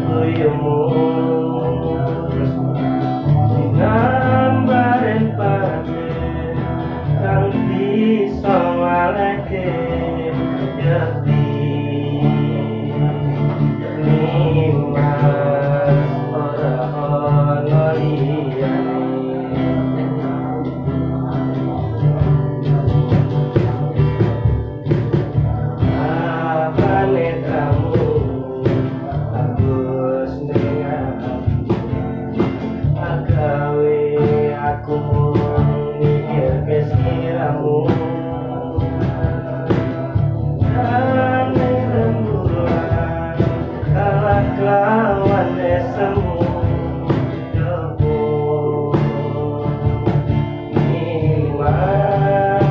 guyumu dinambarin pake kang bisa ngaleke yati nimas ora ono liyane apane kamu agus ning agawe aku mikir kesiramu ane rembulan kalah kelawan desemu debu nimas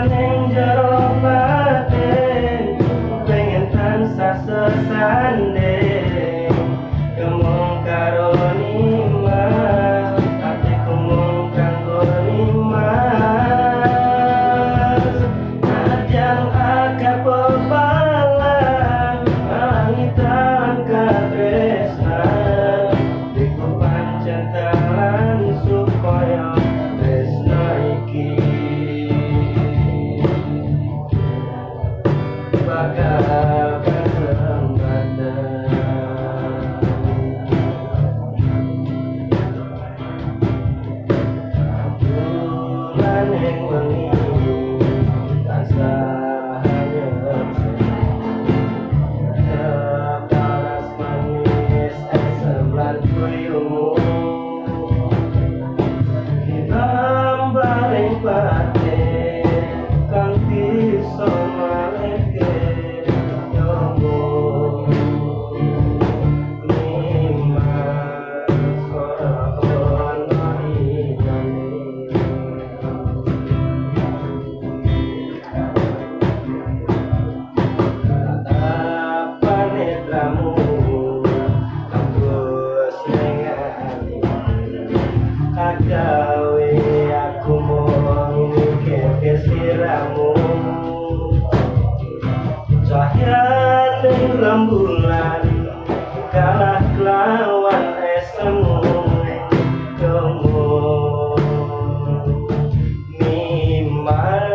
ning jero batin pengen tansah sesanding kemung karo nimas atiku mung kanggo nimas najan akeh pepalang langitan katresnan iku pancen dalan supaya tresna iki bakal kesempatan bulan yang wengi tansah sebalas manis sebelah guyumu dinambaring batin kang bisa ngaleke nyambung nimas ora ono liyane tatapane netramu tembus ning ati agawe aku mung mikir kesiramu cahya ning rembulan kalah kelawan esemu demu nimas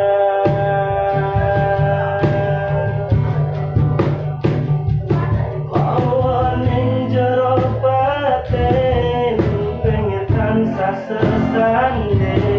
lawan ning jero batin pengen tansah sesanding